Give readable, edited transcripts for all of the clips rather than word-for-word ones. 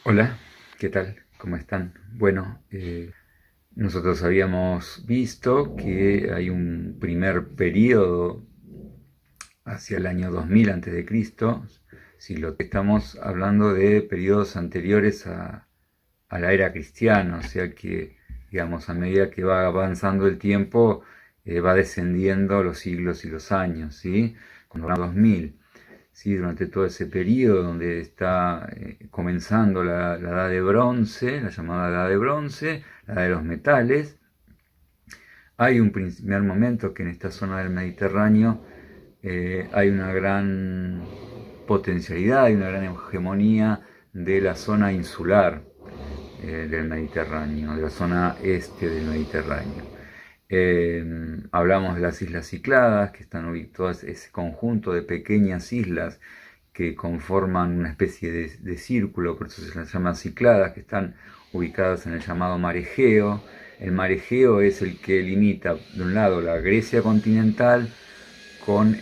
Hola, ¿qué tal? ¿Cómo están? Bueno, nosotros habíamos visto que hay un primer periodo hacia el año 2000 antes de Cristo, si lo que estamos hablando de periodos anteriores a la era cristiana, o sea que, digamos, a medida que va avanzando el tiempo, va descendiendo los siglos y los años, ¿sí? Cuando hablamos 2000. Sí, durante todo ese periodo donde está comenzando la edad de bronce, la llamada edad de bronce, la edad de los metales, hay un primer momento que en esta zona del Mediterráneo hay una gran potencialidad, hay una gran hegemonía de la zona insular del Mediterráneo, de la zona este del Mediterráneo. Hablamos de las islas Cícladas, que están ubicadas, ese conjunto de pequeñas islas que conforman una especie de círculo, por eso se las llama Cícladas, que están ubicadas en el llamado Mar Egeo. El Mar Egeo es el que limita, de un lado, la Grecia continental con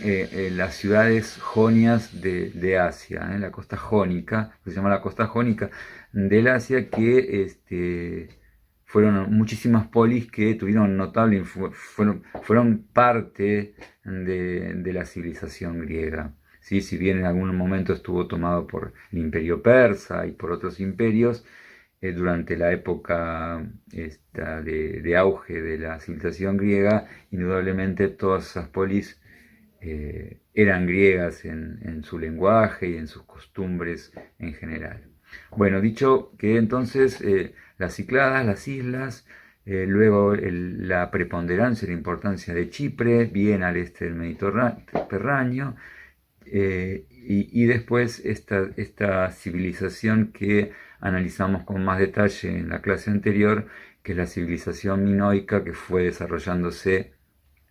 las ciudades jonias de Asia, la costa jónica, que se llama la costa jónica del Asia, que fueron muchísimas polis que tuvieron notable, fueron parte de la civilización griega. ¿Sí? Si bien en algún momento estuvo tomado por el imperio persa y por otros imperios, durante la época de auge de la civilización griega, indudablemente todas esas polis eran griegas en su lenguaje y en sus costumbres en general. Bueno, dicho que entonces las Cícladas, las islas, luego la preponderancia y la importancia de Chipre, bien al este del Mediterráneo, y después esta civilización que analizamos con más detalle en la clase anterior, que es la civilización minoica que fue desarrollándose.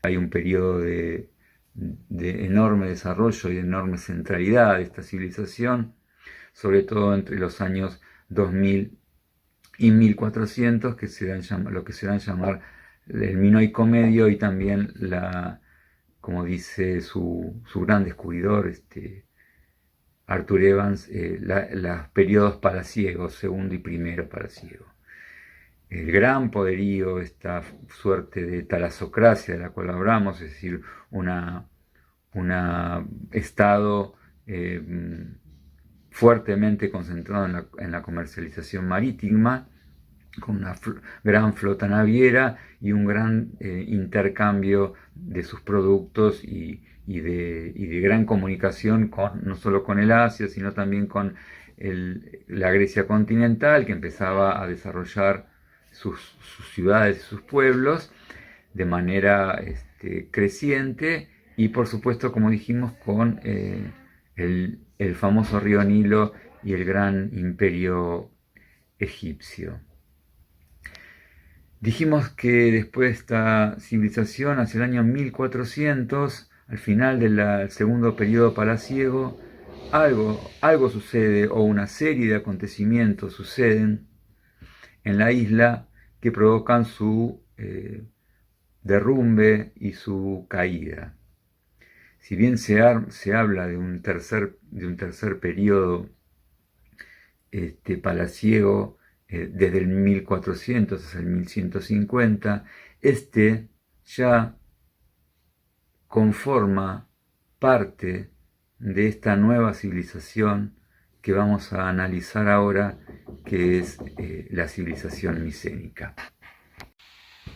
Hay un periodo de enorme desarrollo y de enorme centralidad de esta civilización, sobre todo entre los años 2000 y 1400, que lo que se dan llamar el Minoico Medio, y también como dice su gran descubridor, Arthur Evans, los periodos palaciegos, segundo y primero palaciego. El gran poderío, esta suerte de talasocracia de la cual hablamos, es decir, un estado fuertemente concentrado en la comercialización marítima, con una gran flota naviera y un gran intercambio de sus productos y de gran comunicación no solo con el Asia, sino también con la Grecia continental, que empezaba a desarrollar sus ciudades y sus pueblos de manera creciente, y por supuesto, como dijimos, con el famoso río Nilo y el gran imperio egipcio. Dijimos que después de esta civilización, hacia el año 1400, al final del segundo periodo palaciego, algo sucede, o una serie de acontecimientos suceden en la isla que provocan su derrumbe y su caída. Si bien se habla de un tercer periodo palaciego, desde el 1400 hasta el 1150, ya conforma parte de esta nueva civilización que vamos a analizar ahora, que es la civilización micénica.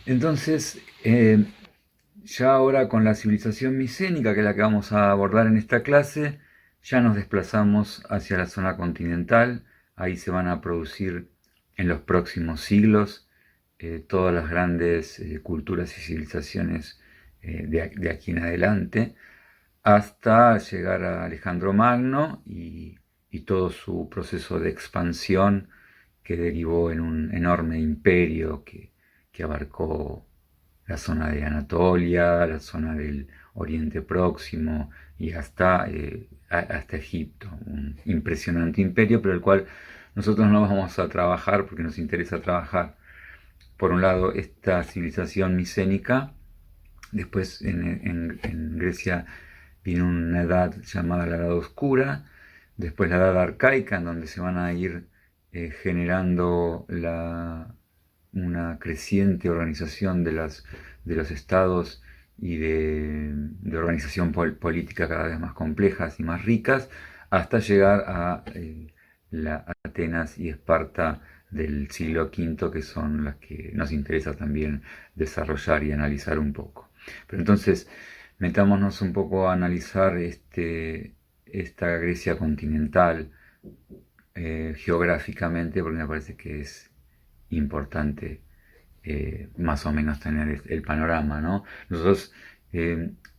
Entonces, ya ahora con la civilización micénica, que es la que vamos a abordar en esta clase, ya nos desplazamos hacia la zona continental. Ahí se van a producir en los próximos siglos todas las grandes culturas y civilizaciones de aquí en adelante, hasta llegar a Alejandro Magno y todo su proceso de expansión, que derivó en un enorme imperio que abarcó la zona de Anatolia, la zona del Oriente Próximo y hasta Egipto. Un impresionante imperio, pero el cual nosotros no vamos a trabajar porque nos interesa trabajar, por un lado, esta civilización micénica. Después en Grecia vino una edad llamada la Edad Oscura, después la Edad Arcaica, en donde se van a ir generando una creciente organización de los estados y de organización política cada vez más complejas y más ricas, hasta llegar a la Atenas y Esparta del siglo V, que son las que nos interesa también desarrollar y analizar un poco. Pero entonces, metámonos un poco a analizar esta Grecia continental geográficamente, porque me parece que es importante más o menos tener el panorama, ¿no? Nosotros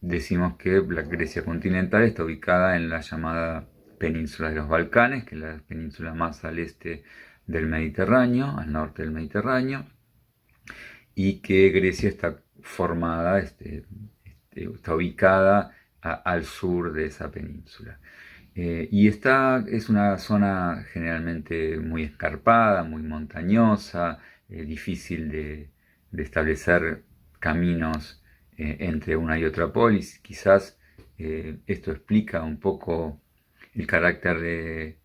decimos que la Grecia continental está ubicada en la llamada península de los Balcanes, que es la península más al este del Mediterráneo, al norte del Mediterráneo, y que Grecia está formada, está ubicada al sur de esa península. Y esta es una zona generalmente muy escarpada, muy montañosa, difícil de establecer caminos entre una y otra polis. Quizás esto explica un poco el carácter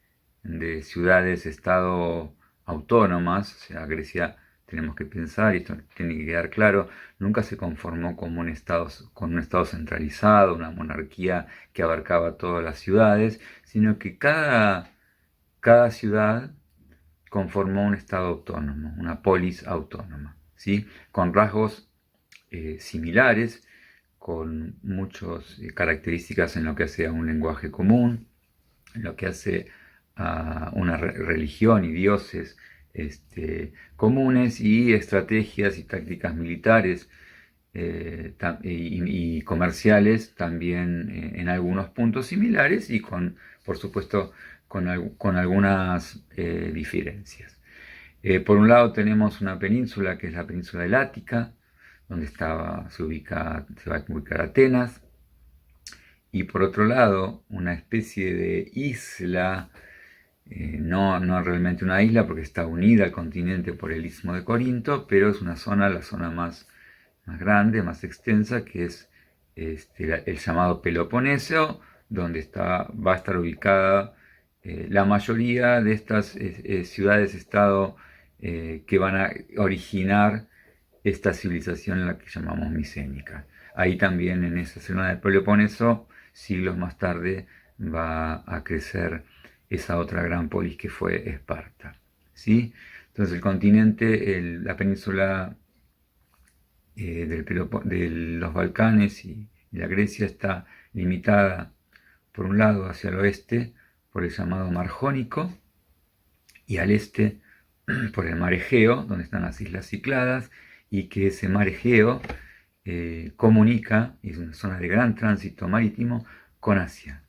de ciudades-estado autónomas. O sea, Grecia, tenemos que pensar, y esto tiene que quedar claro, nunca se conformó como con un estado centralizado, una monarquía que abarcaba todas las ciudades, sino que cada ciudad conformó un estado autónomo, una polis autónoma, ¿sí? Con rasgos similares, con muchas características en lo que hace a un lenguaje común, en lo que hace a una religión y dioses comunes, y estrategias y tácticas militares y comerciales también en algunos puntos similares, y por supuesto, con algunas diferencias. Por un lado tenemos una península que es la península del Ática, donde se va a ubicar Atenas, y por otro lado una especie de isla, no realmente una isla porque está unida al continente por el Istmo de Corinto, pero es la zona más grande, más extensa, que es el llamado Peloponeso, donde va a estar ubicada la mayoría de estas ciudades-estado que van a originar esta civilización en la que llamamos micénica. Ahí también, en esa zona del Peloponeso, siglos más tarde va a crecer esa otra gran polis que fue Esparta, ¿sí? Entonces el continente, la península de los Balcanes y la Grecia está limitada por un lado hacia el oeste por el llamado Mar Jónico, y al este por el Mar Egeo, donde están las Islas Cicladas, y que ese Mar Egeo comunica, y es una zona de gran tránsito marítimo, con Asia.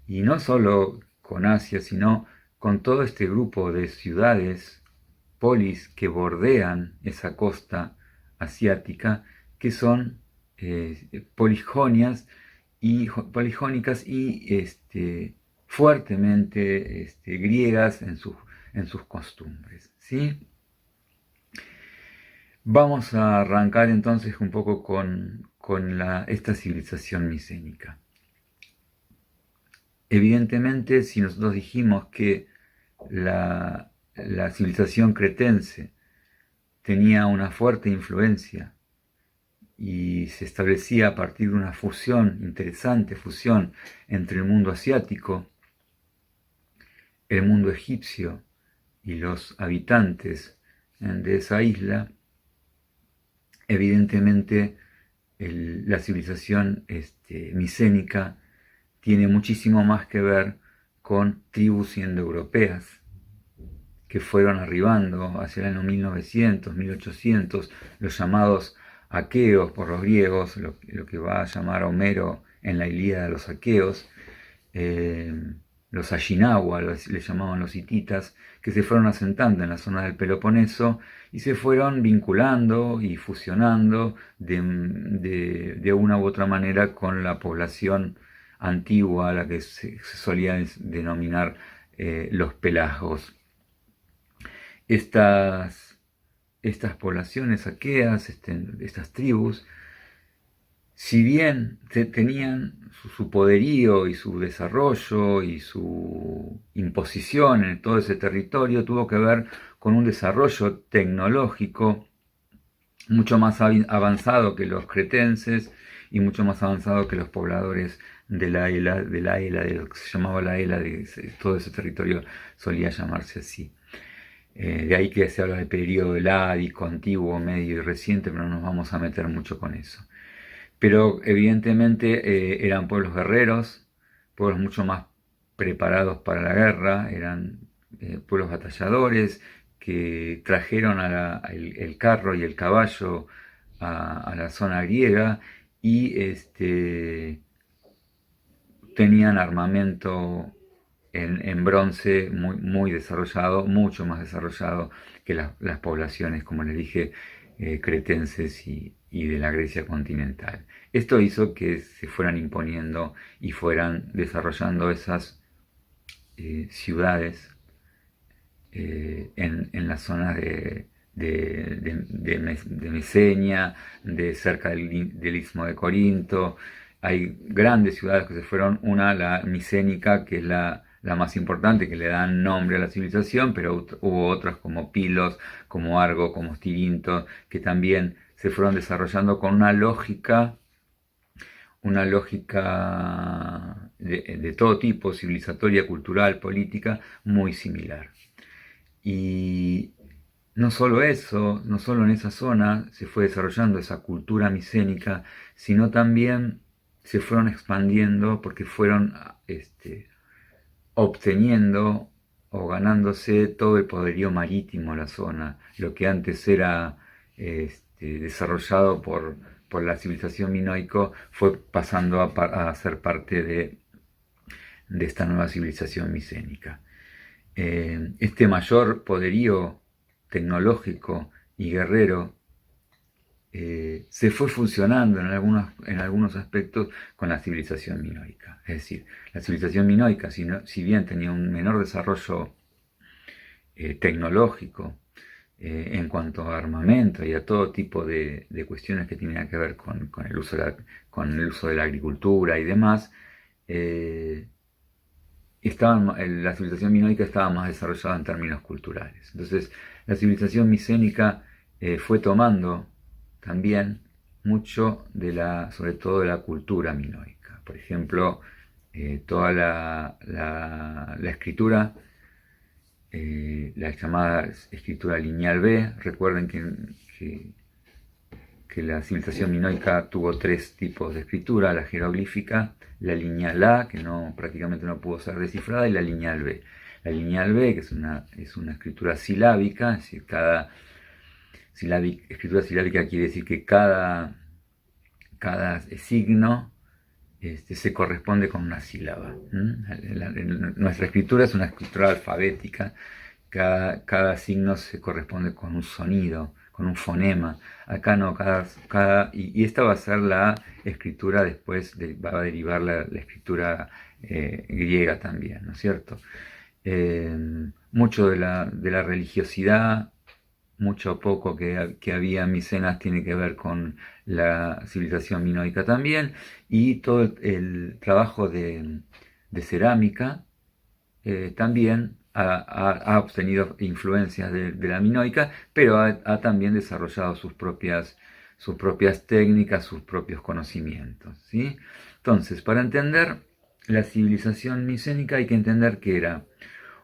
Y no solo con Asia, sino con todo este grupo de ciudades, polis, que bordean esa costa asiática, que son poligónicas y fuertemente griegas en sus costumbres, ¿sí? Vamos a arrancar entonces un poco con esta civilización micénica. Evidentemente, si nosotros dijimos que la civilización cretense tenía una fuerte influencia y se establecía a partir de una interesante fusión entre el mundo asiático, el mundo egipcio y los habitantes de esa isla, evidentemente la civilización micénica tiene muchísimo más que ver con tribus indoeuropeas que fueron arribando hacia el año 1900, 1800, los llamados aqueos por los griegos, lo que va a llamar Homero en la Ilíada los aqueos, los Ashinawa, le llamaban los hititas, que se fueron asentando en la zona del Peloponeso y se fueron vinculando y fusionando de una u otra manera con la población antigua, a la que se solía denominar los pelagos. Estas poblaciones aqueas, estas tribus, si bien tenían su poderío y su desarrollo y su imposición en todo ese territorio, tuvo que ver con un desarrollo tecnológico mucho más avanzado que los cretenses y mucho más avanzado que los pobladores de lo que se llamaba la Ela, todo ese territorio solía llamarse así. De ahí que se habla del periodo heládico, antiguo, medio y reciente, pero no nos vamos a meter mucho con eso. Pero evidentemente eran pueblos guerreros, pueblos mucho más preparados para la guerra, eran pueblos batalladores que trajeron el carro y el caballo a la zona griega y tenían armamento en bronce muy desarrollado, mucho más desarrollado que las poblaciones, como les dije, cretenses y de la Grecia continental. Esto hizo que se fueran imponiendo y fueran desarrollando esas ciudades en las zonas de Mesenia, de cerca del Istmo de Corinto. Hay grandes ciudades que se fueron, una, la micénica, que es la más importante, que le dan nombre a la civilización, pero hubo otras como Pilos, como Argo, como Tirinto, que también se fueron desarrollando con una lógica de todo tipo, civilizatoria, cultural, política, muy similar. Y no solo eso, no solo en esa zona se fue desarrollando esa cultura micénica, sino también se fueron expandiendo porque fueron obteniendo o ganándose todo el poderío marítimo de la zona, lo que antes era desarrollado por la civilización minoico fue pasando a ser parte de esta nueva civilización micénica. Este mayor poderío tecnológico y guerrero se fue funcionando en algunos aspectos con la civilización minoica. Es decir, la civilización minoica, si bien tenía un menor desarrollo tecnológico en cuanto a armamento y a todo tipo de cuestiones que tenían que ver con el uso de la agricultura y demás, la civilización minoica estaba más desarrollada en términos culturales. Entonces, la civilización micénica fue tomando también mucho sobre todo de la cultura minoica. Por ejemplo, toda la escritura, la llamada escritura lineal B, recuerden que la civilización minoica tuvo tres tipos de escritura: la jeroglífica, la lineal A, que prácticamente no pudo ser descifrada, y la lineal B. La lineal B, que es una escritura silábica, es decir, escritura silábica quiere decir que cada signo se corresponde con una sílaba. Nuestra escritura es una escritura alfabética, cada signo se corresponde con un sonido, con un fonema. Acá no, y esta va a ser la escritura después, va a derivar la escritura griega también, ¿no es cierto? Mucho de la religiosidad, mucho o poco que había en Micenas tiene que ver con la civilización minoica también, y todo el trabajo de cerámica también ha obtenido influencias de la minoica, pero ha también desarrollado sus propias técnicas, sus propios conocimientos, ¿sí? Entonces, para entender la civilización micénica hay que entender que era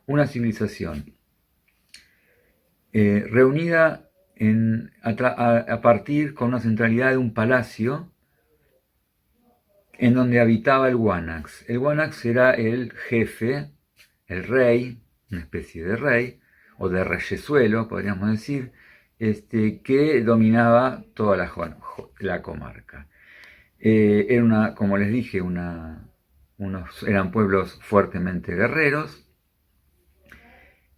una civilización reunida a partir con una centralidad de un palacio en donde habitaba el Wanax. El Wanax era el jefe, el rey, una especie de rey, o de reyesuelo, podríamos decir, que dominaba toda la comarca. Como les dije, eran pueblos fuertemente guerreros,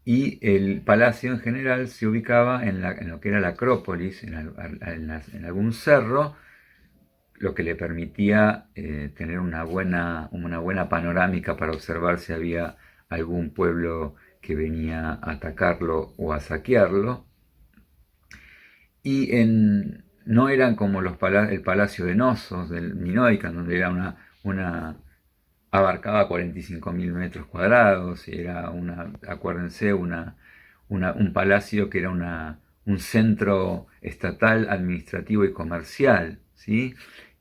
y el palacio en general se ubicaba en lo que era la Acrópolis, en algún cerro, lo que le permitía tener una buena panorámica para observar si había algún pueblo que venía a atacarlo o a saquearlo. Y no eran como el Palacio de Nosos del Minoica, donde era abarcaba 45.000 metros cuadrados, era acuérdense, un palacio que era un centro estatal, administrativo y comercial, ¿sí?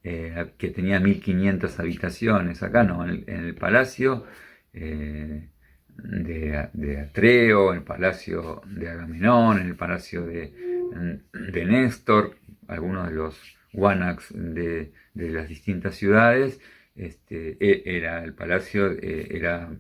Que tenía 1.500 habitaciones. Acá no, en el palacio de Atreo, en el palacio de Agamenón, en el palacio de Néstor, algunos de los Wanaks de las distintas ciudades. Era el palacio, era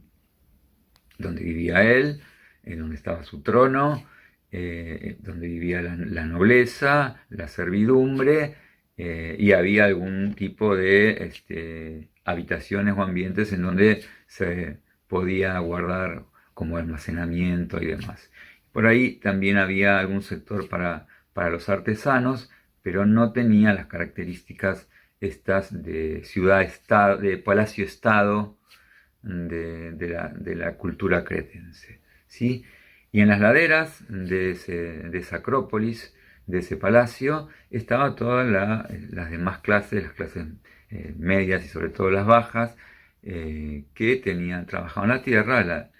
donde vivía él, donde estaba su trono, donde vivía la nobleza, la servidumbre, y había algún tipo de habitaciones o ambientes en donde se podía guardar como almacenamiento y demás. Por ahí también había algún sector para los artesanos, pero no tenía las características estas de ciudad-estado, de palacio-estado de la cultura cretense, ¿sí? Y en las laderas de esa acrópolis, de ese palacio, estaban todas las demás clases, las clases medias y sobre todo las bajas, que trabajaban la tierra.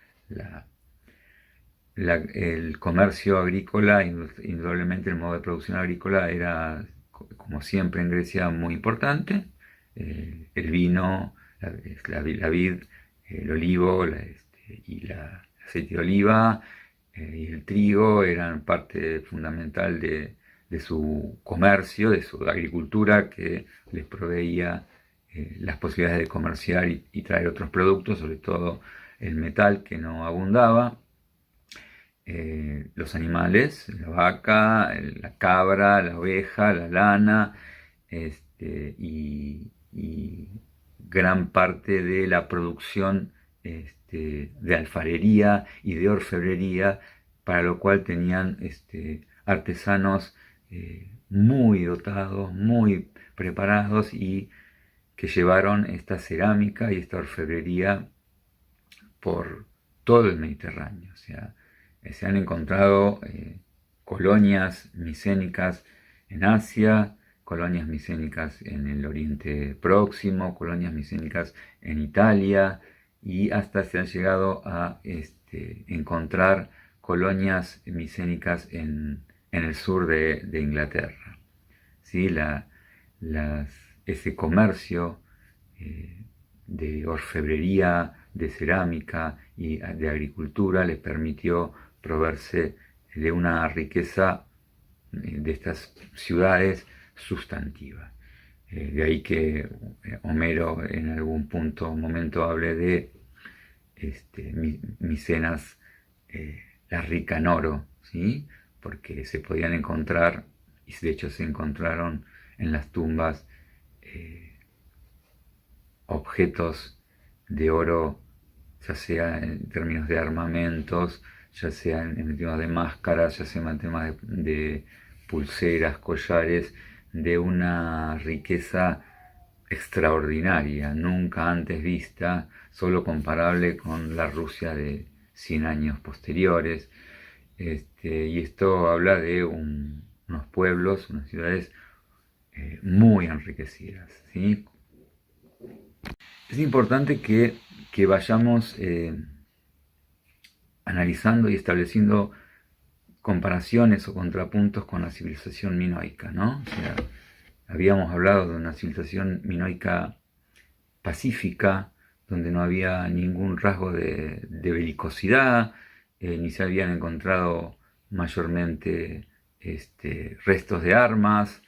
El comercio agrícola, indudablemente el modo de producción agrícola era, como siempre en Grecia, muy importante. El vino, la vid, el olivo y el aceite de oliva y el trigo eran parte fundamental de su comercio, de su agricultura, que les proveía las posibilidades de comerciar y traer otros productos, sobre todo el metal, que no abundaba. Los animales, la vaca, la cabra, la oveja, la lana, y gran parte de la producción de alfarería y de orfebrería, para lo cual tenían artesanos muy dotados, muy preparados, y que llevaron esta cerámica y esta orfebrería por todo el Mediterráneo. O sea, se han encontrado colonias micénicas en Asia, colonias micénicas en el Oriente Próximo, colonias micénicas en Italia, y hasta se han llegado a encontrar colonias micénicas en el sur de Inglaterra. ¿Sí? Ese comercio de orfebrería, de cerámica y de agricultura les permitió proveerse de una riqueza de estas ciudades sustantiva. De ahí que Homero en algún momento hable de Micenas, la rica en oro, ¿sí? Porque se podían encontrar, y de hecho se encontraron en las tumbas, objetos de oro, ya sea en términos de armamentos, ya sea en términos de máscaras, ya sea en temas de pulseras, collares, de una riqueza extraordinaria, nunca antes vista, solo comparable con la Rusia de 100 años posteriores. Y esto habla de unos pueblos, unas ciudades muy enriquecidas, ¿sí? Es importante que vayamos analizando y estableciendo comparaciones o contrapuntos con la civilización minoica, ¿no? O sea, habíamos hablado de una civilización minoica pacífica, donde no había ningún rasgo de belicosidad, ni se habían encontrado mayormente restos de armas,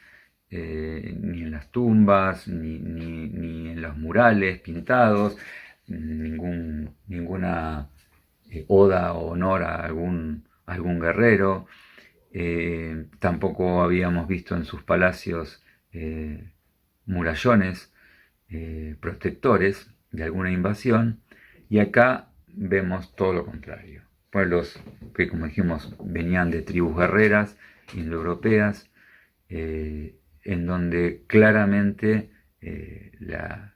ni en las tumbas, ni en los murales pintados, ninguna oda o honor a algún guerrero. Tampoco habíamos visto en sus palacios murallones protectores de alguna invasión, y acá vemos todo lo contrario. Pueblos que, como dijimos, venían de tribus guerreras indoeuropeas, en donde claramente la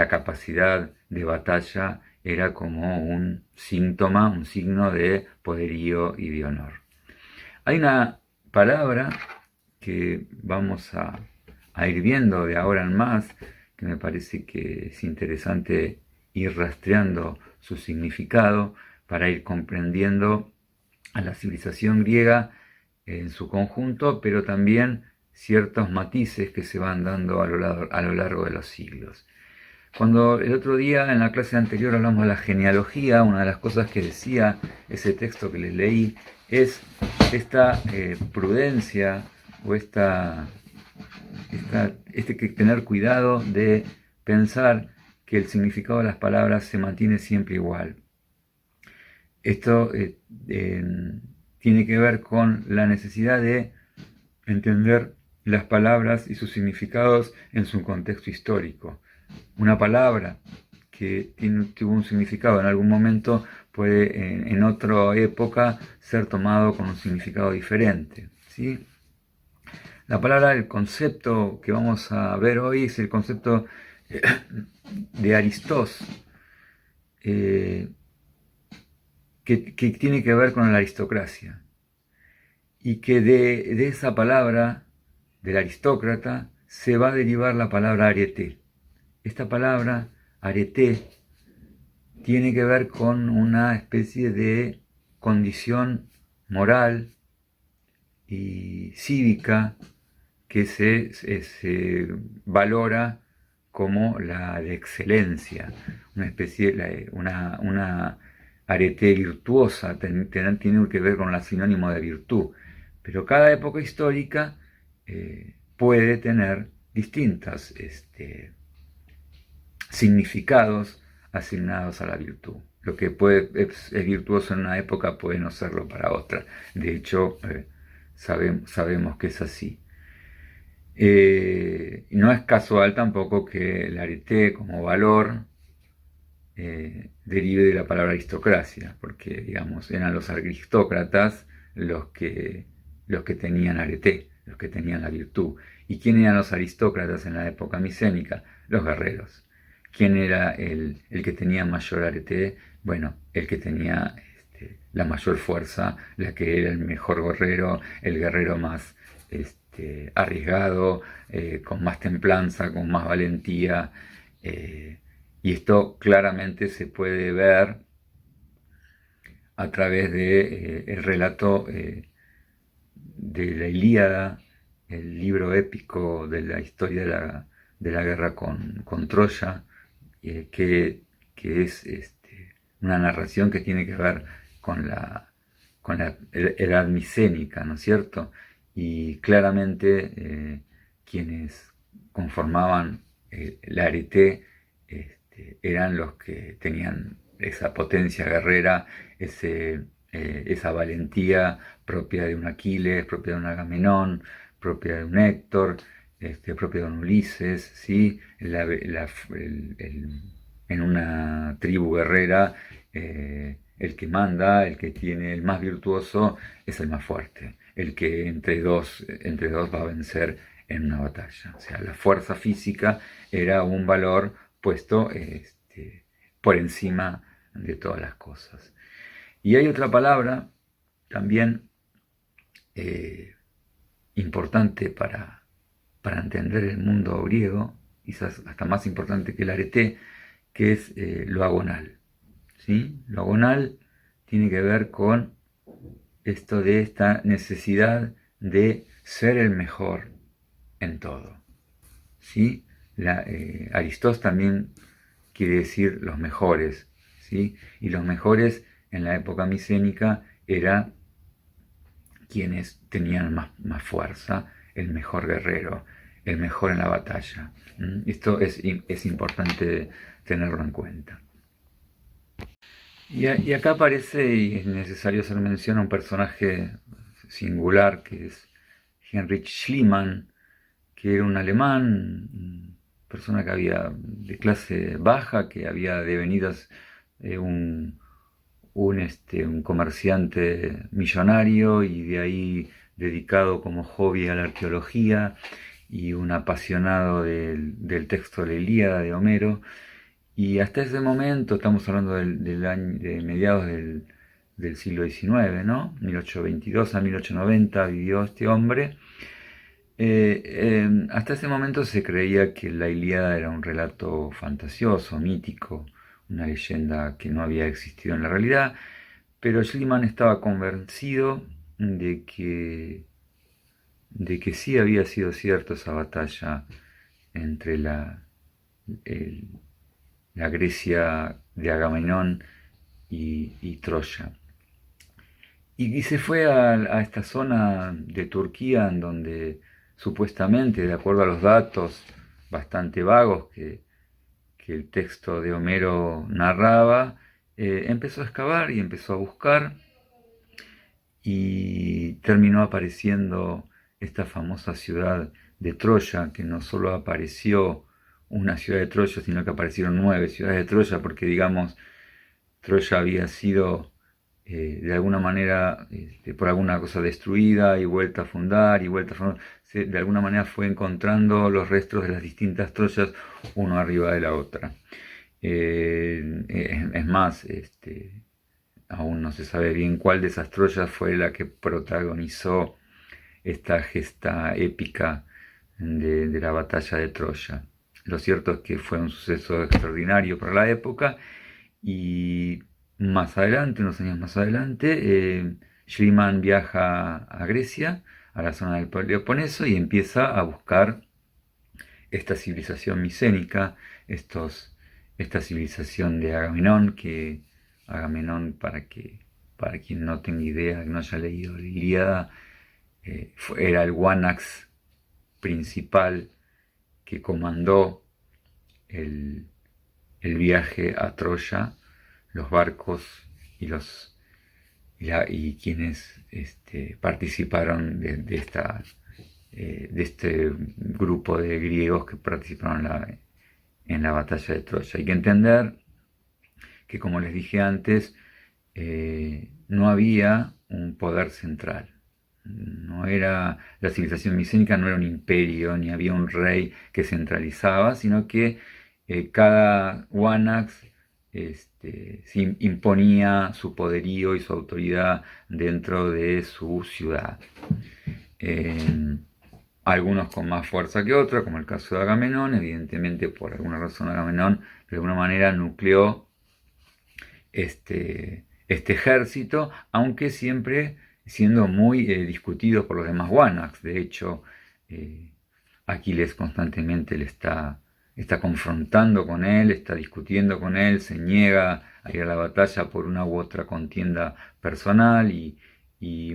capacidad de batalla era como un síntoma, un signo de poderío y de honor. Hay una palabra que vamos a ir viendo de ahora en más, que me parece que es interesante ir rastreando su significado para ir comprendiendo a la civilización griega en su conjunto, pero también ciertos matices que se van dando a lo largo de los siglos. Cuando el otro día en la clase anterior hablamos de la genealogía, una de las cosas que decía ese texto que les leí es esta prudencia o que tener cuidado de pensar que el significado de las palabras se mantiene siempre igual. Esto tiene que ver con la necesidad de entender las palabras y sus significados en su contexto histórico. Una palabra que tuvo un significado en algún momento puede en otra época ser tomado con un significado diferente, ¿sí? La palabra, el concepto que vamos a ver hoy es el concepto de Aristos, que tiene que ver con la aristocracia, y que de esa palabra, del aristócrata, se va a derivar la palabra arete. Esta palabra, arete, tiene que ver con una especie de condición moral y cívica que se valora como la de excelencia, una especie, una arete virtuosa, tiene que ver con el sinónimo de virtud, pero cada época histórica puede tener distintos significados asignados a la virtud. Lo que es virtuoso en una época puede no serlo para otra. De hecho, sabemos que es así. No es casual tampoco que el arete como valor derive de la palabra aristocracia, porque digamos eran los aristócratas los que tenían arete, los que tenían la virtud. ¿Y quién eran los aristócratas en la época micénica? Los guerreros. ¿Quién era el que tenía mayor arete? Bueno, el que tenía la mayor fuerza, la que era el mejor guerrero, el guerrero más arriesgado, con más templanza, con más valentía. Y esto claramente se puede ver a través de el relato de la Ilíada, el libro épico de la historia de la guerra con Troya, que es una narración que tiene que ver con la edad micénica, ¿no es cierto? Y claramente quienes conformaban la arete eran los que tenían esa potencia guerrera, esa valentía propia de un Aquiles, propia de un Agamenón, propia de un Héctor, propia de un Ulises, ¿sí? En una tribu guerrera, el que manda, el que tiene el más virtuoso, es el más fuerte, el que entre dos va a vencer en una batalla. O sea, la fuerza física era un valor puesto por encima de todas las cosas. Y hay otra palabra también importante para entender el mundo griego, quizás hasta más importante que el arete, que es lo agonal. ¿Sí? Lo agonal tiene que ver con esto de esta necesidad de ser el mejor en todo. ¿Sí? Aristóteles también quiere decir los mejores, ¿sí? Y los mejores en la época micénica eran quienes tenían más fuerza, el mejor guerrero, el mejor en la batalla. Esto es importante tenerlo en cuenta. Y acá aparece, y es necesario hacer mención a un personaje singular que es Heinrich Schliemann, que era un alemán, persona que había de clase baja, que había devenido un comerciante millonario y de ahí dedicado como hobby a la arqueología y un apasionado del texto de la Ilíada de Homero. Y hasta ese momento, estamos hablando de mediados del siglo XIX, ¿no? 1822 a 1890 vivió este hombre. Hasta ese momento se creía que la Ilíada era un relato fantasioso, mítico, una leyenda que no había existido en la realidad, pero Schliemann estaba convencido de que sí había sido cierto esa batalla entre el- la Grecia de Agamenón y Troya. Y se fue a esta zona de Turquía en donde supuestamente, de acuerdo a los datos bastante vagos que el texto de Homero narraba, empezó a excavar y empezó a buscar y terminó apareciendo esta famosa ciudad de Troya, que no solo apareció una ciudad de Troya, sino que aparecieron 9 ciudades de Troya, porque digamos, Troya había sido de alguna manera, por alguna cosa destruida y vuelta a fundar y vuelta a fundar. De alguna manera fue encontrando los restos de las distintas Troyas uno arriba de la otra. Es más, aún no se sabe bien cuál de esas Troyas fue la que protagonizó esta gesta épica de la batalla de Troya. Lo cierto es que fue un suceso extraordinario para la época y más adelante, unos años más adelante, Schliemann viaja a Grecia, a la zona del Peloponeso, y empieza a buscar esta civilización micénica, esta civilización de Agamenón, que Agamenón, para quien no tenga idea, que no haya leído la Ilíada, era el Guanax principal que comandó el, el viaje a Troya, los barcos y y quienes participaron de este grupo de griegos que participaron en la batalla de Troya. Hay que entender que, como les dije antes, no había un poder central. No era, la civilización micénica no era un imperio, ni había un rey que centralizaba, sino que cada Wanax imponía su poderío y su autoridad dentro de su ciudad. Eh, Algunos con más fuerza que otros, como el caso de Agamenón. Evidentemente, por alguna razón, Agamenón de alguna manera nucleó este ejército, aunque siempre siendo muy discutido por los demás Wanax. De hecho, eh, Aquiles constantemente está confrontando con él, está discutiendo con él, se niega a ir a la batalla por una u otra contienda personal, y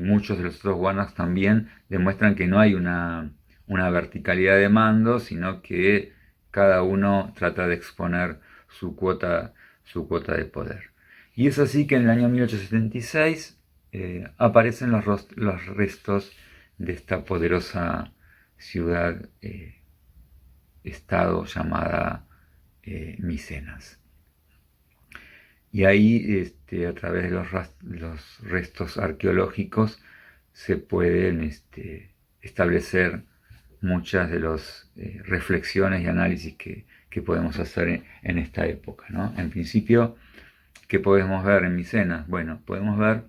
muchos de los otros Wanax también demuestran que no hay una verticalidad de mando, sino que cada uno trata de exponer su cuota de poder. Y es así que en el año 1876 aparecen los restos de esta poderosa ciudad, estado llamada Micenas. Y ahí, a través de los restos arqueológicos, se pueden establecer muchas de las reflexiones y análisis que podemos hacer en esta época, ¿no? En principio, ¿qué podemos ver en Micenas? Bueno, podemos ver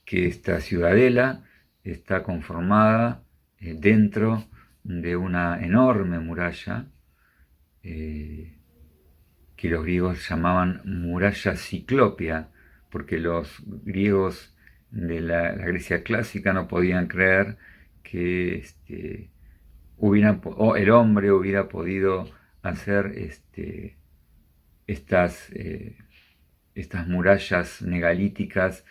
que esta ciudadela está conformada dentro de una enorme muralla que los griegos llamaban muralla ciclópea, porque los griegos de la Grecia clásica no podían creer que el hombre hubiera podido hacer estas, estas murallas megalíticas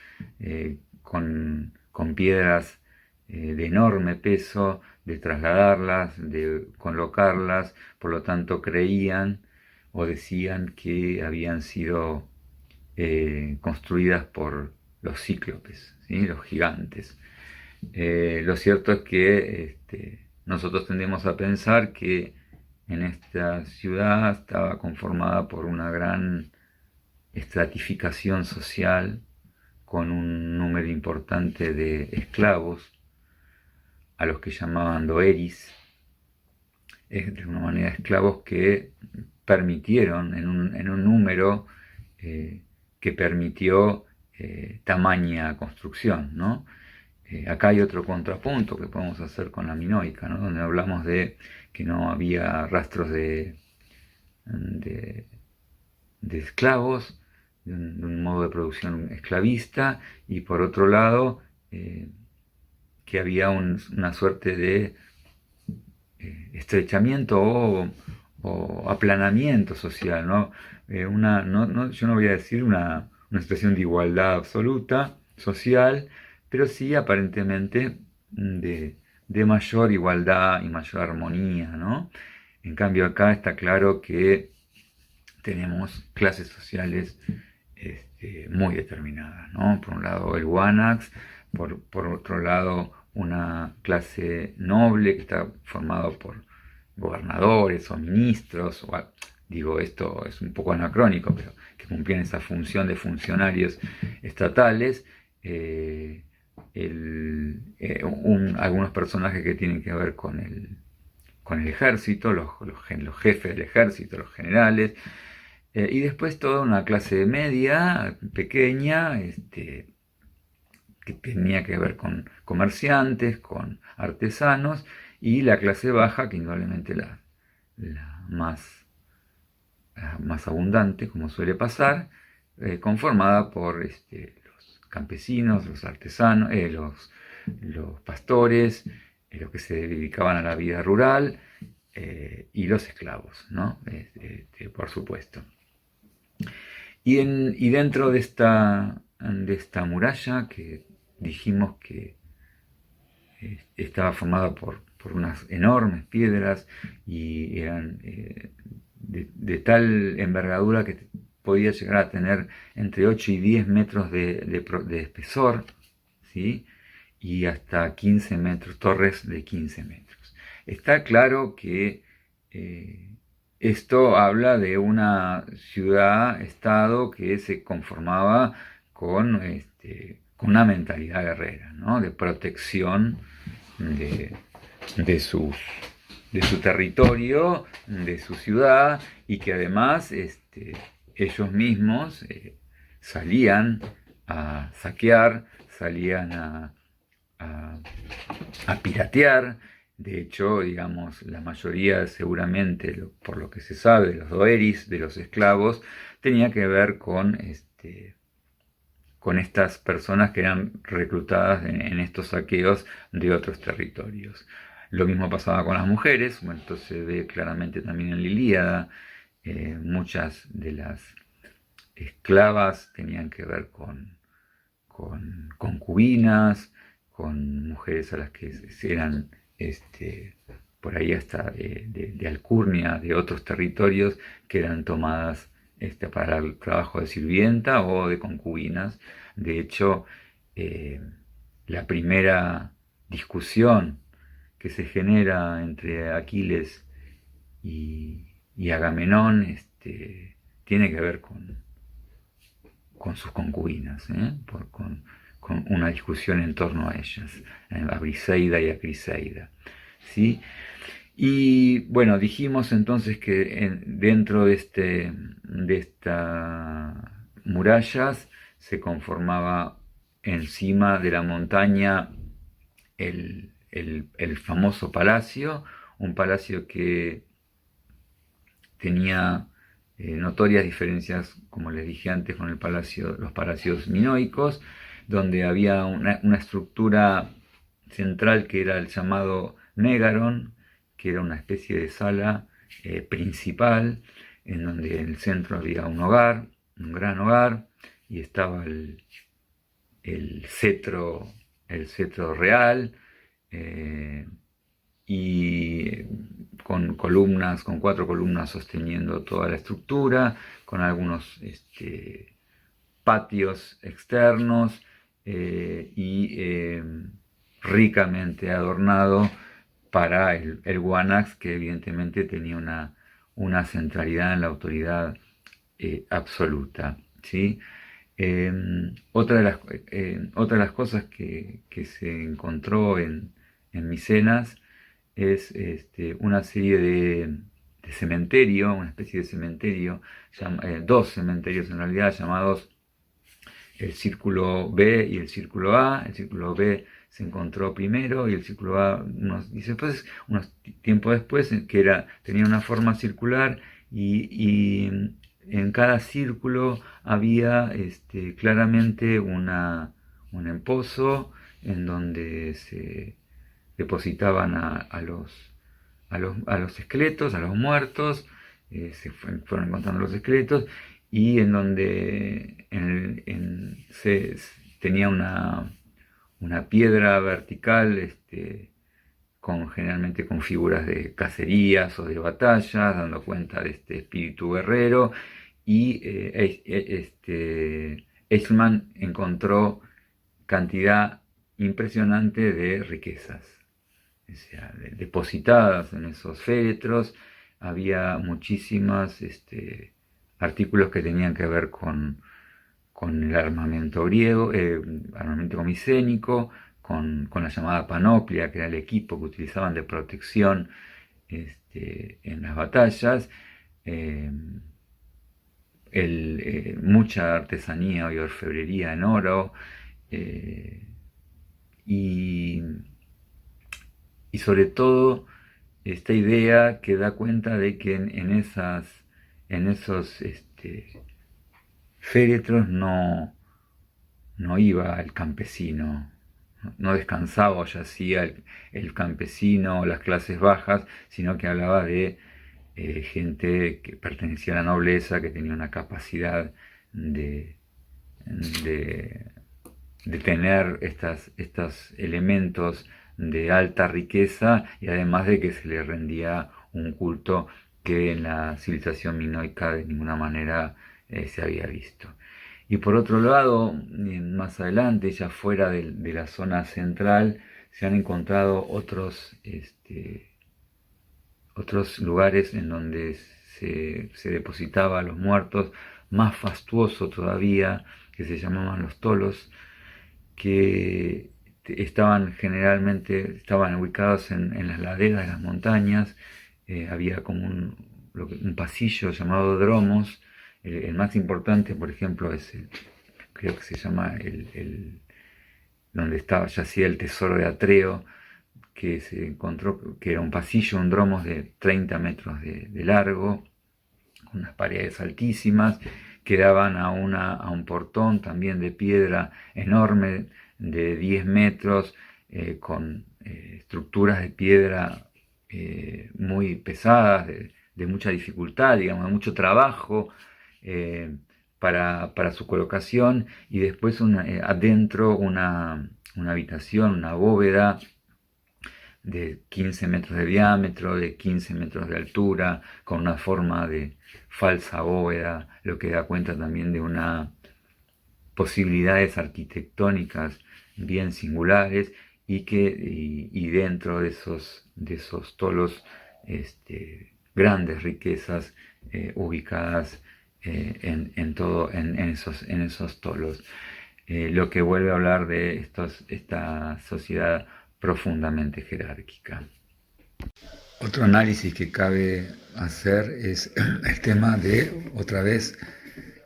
con piedras de enorme peso, de trasladarlas, de colocarlas. Por lo tanto creían o decían que habían sido construidas por los cíclopes, ¿sí? Los gigantes. Lo cierto es que nosotros tendemos a pensar que en esta ciudad estaba conformada por una gran estratificación social, con un número importante de esclavos, a los que llamaban doeris, de una manera esclavos que permitieron en un número que permitió tamaña construcción, ¿no? Acá hay otro contrapunto que podemos hacer con la minoica, ¿no? Donde hablamos de que no había rastros de, de esclavos, de un modo de producción esclavista, y por otro lado, que había una suerte de estrechamiento o aplanamiento social, ¿no? Yo no voy a decir una expresión de igualdad absoluta social, pero sí aparentemente de mayor igualdad y mayor armonía, ¿no? En cambio acá está claro que tenemos clases sociales muy determinadas, ¿no? Por un lado el Wanax, por otro lado una clase noble que está formado por gobernadores o ministros, digo, esto es un poco anacrónico, pero que cumplían esa función de funcionarios estatales, algunos personajes que tienen que ver con el ejército, los jefes del ejército, los generales, y después toda una clase media, pequeña, que tenía que ver con comerciantes, con artesanos, y la clase baja, que indudablemente la más abundante, como suele pasar, conformada por los campesinos, los artesanos, los pastores, los que se dedicaban a la vida rural, y los esclavos, ¿no? Por supuesto. Y dentro de esta muralla, que dijimos que estaba formada por unas enormes piedras y eran de tal envergadura que podía llegar a tener entre 8 y 10 metros de espesor, ¿sí? Y hasta 15 metros, torres de 15 metros. Está claro que esto habla de una ciudad-estado que se conformaba con una mentalidad guerrera, ¿no? De protección de, de, sus, de su territorio, de su ciudad, y que además ellos mismos salían a saquear, salían a piratear. De hecho, digamos, la mayoría, seguramente, por lo que se sabe, de los doeris, de los esclavos, tenía que ver con estas personas que eran reclutadas en estos saqueos de otros territorios. Lo mismo pasaba con las mujeres, bueno, esto se ve claramente también en la Ilíada. Muchas de las esclavas tenían que ver con concubinas, con mujeres a las que eran por ahí hasta de alcurnia de otros territorios, que eran tomadas para el trabajo de sirvienta o de concubinas. De hecho, la primera discusión que se genera entre Aquiles y Agamenón tiene que ver con sus concubinas, con una discusión en torno a ellas, a Briseida y a Criseida, ¿sí? Y bueno, dijimos entonces que dentro de estas murallas se conformaba encima de la montaña el famoso palacio, un palacio que tenía notorias diferencias, como les dije antes, con los palacios minoicos, donde había una estructura central que era el llamado Megaron, que era una especie de sala principal, en donde en el centro había un hogar, un gran hogar, y estaba el cetro real, y con columnas, con 4 columnas sosteniendo toda la estructura, con algunos patios externos, y ricamente adornado para el Wanax, que evidentemente tenía una centralidad en la autoridad absoluta, ¿sí? Otra de las cosas que se encontró en Micenas es una serie de cementerio, una especie de cementerio, dos cementerios en realidad, llamados el círculo B y el círculo A. El círculo B se encontró primero y el círculo A unos tiempo después, tenía una forma circular y en cada círculo había claramente un empozo en donde se depositaban a los esqueletos, a los muertos, fueron encontrando los esqueletos y en donde tenía una piedra vertical generalmente con figuras de cacerías o de batallas, dando cuenta de este espíritu guerrero, y Eichmann encontró cantidad impresionante de riquezas, o sea, depositadas en esos féretros. Había muchísimos artículos que tenían que ver con el armamento griego, armamento micénico, con la llamada panoplia, que era el equipo que utilizaban de protección en las batallas, mucha artesanía y orfebrería en oro, y sobre todo esta idea que da cuenta de que en esos féretros no iba el campesino, no descansaba o yacía el campesino, las clases bajas, sino que hablaba de gente que pertenecía a la nobleza, que tenía una capacidad de, de, de tener estos elementos de alta riqueza, y además de que se le rendía un culto que en la civilización minoica de ninguna manera se había visto. Y por otro lado, más adelante, ya fuera de la zona central, se han encontrado otros lugares en donde se depositaba a los muertos, más fastuoso todavía, que se llamaban los tolos, que estaban ubicados en las laderas de las montañas. Había como un pasillo llamado dromos. El más importante, por ejemplo, creo que se llama donde yacía el tesoro de Atreo, que se encontró que era un pasillo, un dromos de 30 metros de largo, con unas paredes altísimas, que daban a un portón también de piedra enorme de 10 metros, con estructuras de piedra muy pesadas, de mucha dificultad, digamos, de mucho trabajo para su colocación, y después adentro una habitación, una bóveda de 15 metros de diámetro, de 15 metros de altura, con una forma de falsa bóveda, lo que da cuenta también de unas posibilidades arquitectónicas bien singulares, y dentro de esos tolos grandes riquezas ubicadas en esos tolos. Lo que vuelve a hablar de esta sociedad profundamente jerárquica. Otro análisis que cabe hacer es el tema de, otra vez,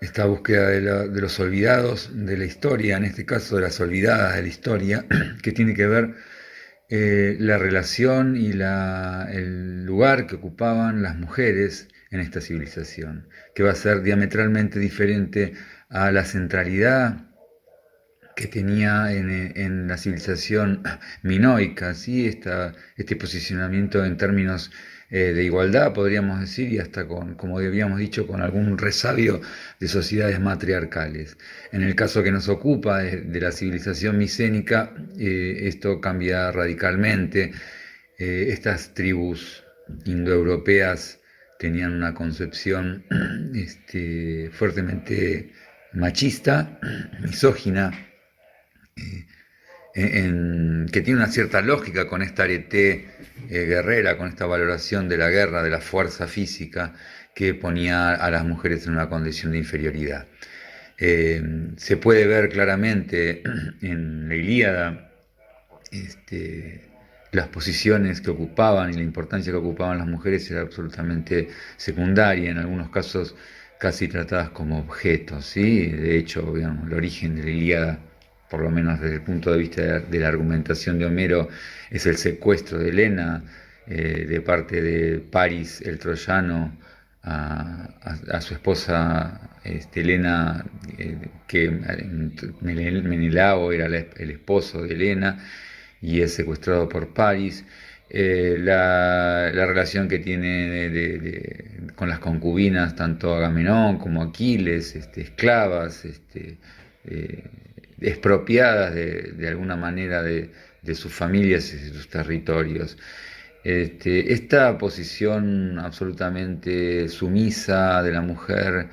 esta búsqueda de los olvidados de la historia, en este caso de las olvidadas de la historia, que tiene que ver la relación y el lugar que ocupaban las mujeres en esta civilización, que va a ser diametralmente diferente a la centralidad que tenía en la civilización minoica, ¿sí? Este posicionamiento en términos de igualdad, podríamos decir, y hasta como habíamos dicho, con algún resabio de sociedades matriarcales. En el caso que nos ocupa de la civilización micénica, esto cambia radicalmente. Estas tribus indoeuropeas tenían una concepción fuertemente machista, misógina, que tiene una cierta lógica con esta arete guerrera, con esta valoración de la guerra, de la fuerza física, que ponía a las mujeres en una condición de inferioridad. Se puede ver claramente en la Ilíada las posiciones que ocupaban y la importancia que ocupaban las mujeres era absolutamente secundaria. En algunos casos casi tratadas como objetos, ¿sí? De hecho, digamos, el origen de la Ilíada, por lo menos desde el punto de vista de la argumentación de Homero, es el secuestro de Helena de parte de Paris el troyano a su esposa Helena, que Menelao era el esposo de Helena y es secuestrado por Paris. La relación que tiene con las concubinas, tanto Agamenón como Aquiles, esclavas, eh, expropiadas de alguna manera de sus familias y de sus territorios. Esta posición absolutamente sumisa de la mujer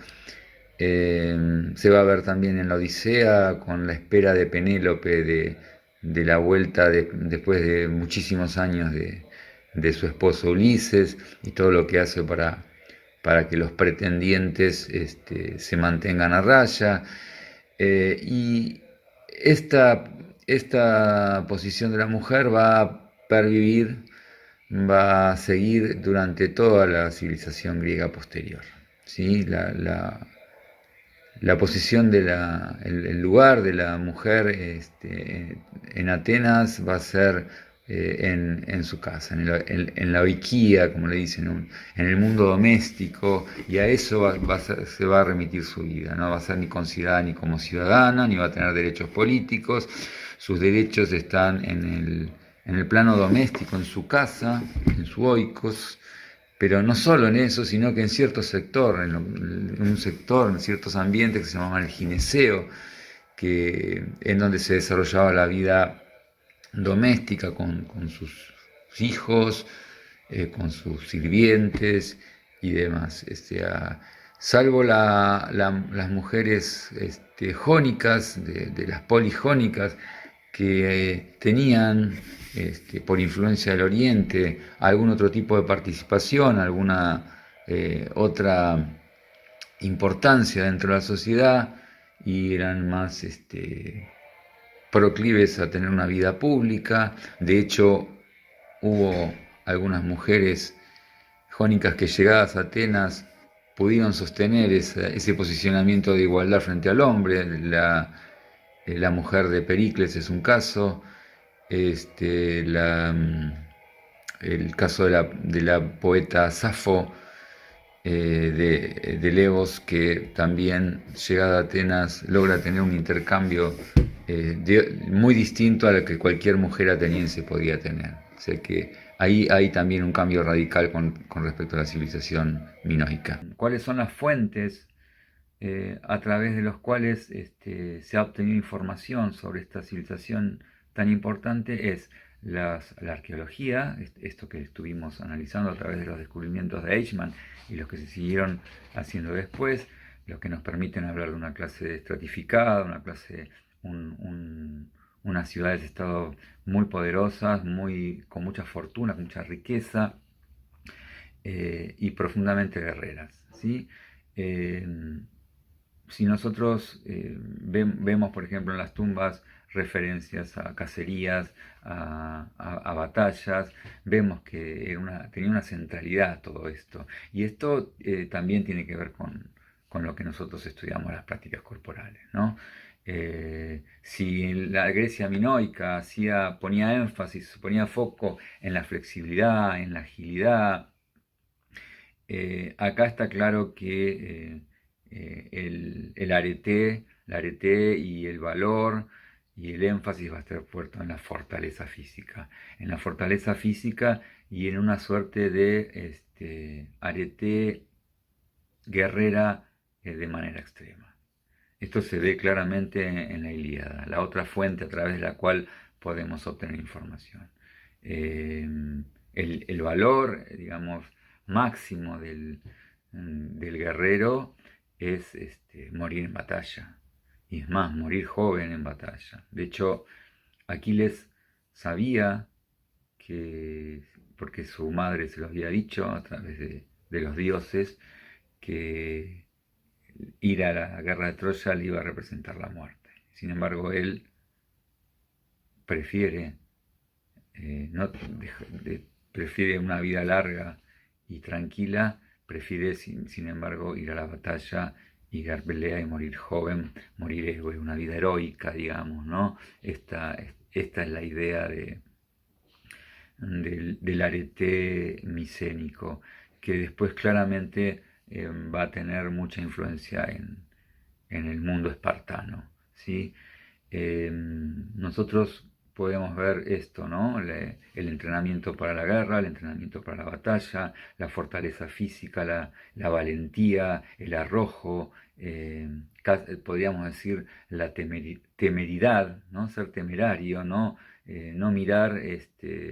se va a ver también en la Odisea con la espera de Penélope de la vuelta después de muchísimos años de su esposo Ulises y todo lo que hace para que los pretendientes se mantengan a raya. Y esta posición de la mujer va a pervivir, va a seguir durante toda la civilización griega posterior. ¿Sí? La posición el lugar de la mujer en Atenas va a ser en su casa, en la oikía, como le dicen, en el mundo doméstico, y a eso se va a remitir su vida. No va a ser ni considerada ni como ciudadana, ni va a tener derechos políticos. Sus derechos están en el plano doméstico, en su casa, en su oikos, pero no solo en eso, sino que en cierto sector, en un sector, en ciertos ambientes que se llamaban el gineceo, en donde se desarrollaba la vida doméstica con sus hijos, con sus sirvientes y demás. Salvo las mujeres jónicas, de las polijónicas, que tenían, por influencia del Oriente, algún otro tipo de participación, alguna otra importancia dentro de la sociedad y eran más proclives a tener una vida pública. De hecho, hubo algunas mujeres jónicas que llegadas a Atenas pudieron sostener ese posicionamiento de igualdad frente al hombre. La mujer de Pericles es un caso, el caso de la poeta Safo, de Levos, que también llegada a Atenas logra tener un intercambio muy distinto al que cualquier mujer ateniense podía tener. O sea que ahí hay también un cambio radical con respecto a la civilización minoica. ¿Cuáles son las fuentes a través de los cuales se ha obtenido información sobre esta civilización tan importante? Es la arqueología, esto que estuvimos analizando a través de los descubrimientos de Eichmann y los que se siguieron haciendo después, los que nos permiten hablar de una clase estratificada, una clase, unas ciudades-estado muy poderosas, con mucha fortuna, con mucha riqueza y profundamente guerreras, ¿sí? Si nosotros vemos, por ejemplo, en las tumbas referencias a cacerías, a batallas, vemos que tenía una centralidad todo esto. Y esto también tiene que ver con lo que nosotros estudiamos, las prácticas corporales, ¿no? Si la Grecia minoica ponía énfasis, ponía foco en la flexibilidad, en la agilidad, acá está claro que el arete y el valor y el énfasis va a estar puesto en la fortaleza física. En la fortaleza física y en una suerte de arete guerrera de manera extrema. Esto se ve claramente en la Ilíada, la otra fuente a través de la cual podemos obtener información. El valor, digamos, máximo del guerrero es morir en batalla. Y es más, morir joven en batalla. De hecho, Aquiles sabía que, porque su madre se lo había dicho a través de los dioses, que ir a la guerra de Troya le iba a representar la muerte. Sin embargo, él prefiere, no, prefiere una vida larga y tranquila prefiere sin embargo ir a la batalla y dar pelea y morir joven, morir héroe, una vida heroica, digamos, ¿no? Esta es la idea del arete micénico, que después claramente va a tener mucha influencia en el mundo espartano, ¿sí? Nosotros podemos ver esto, ¿no? El entrenamiento para la guerra, el entrenamiento para la batalla, la fortaleza física, la valentía, el arrojo, podríamos decir la temeridad, ¿no? Ser temerario, ¿no? No mirar,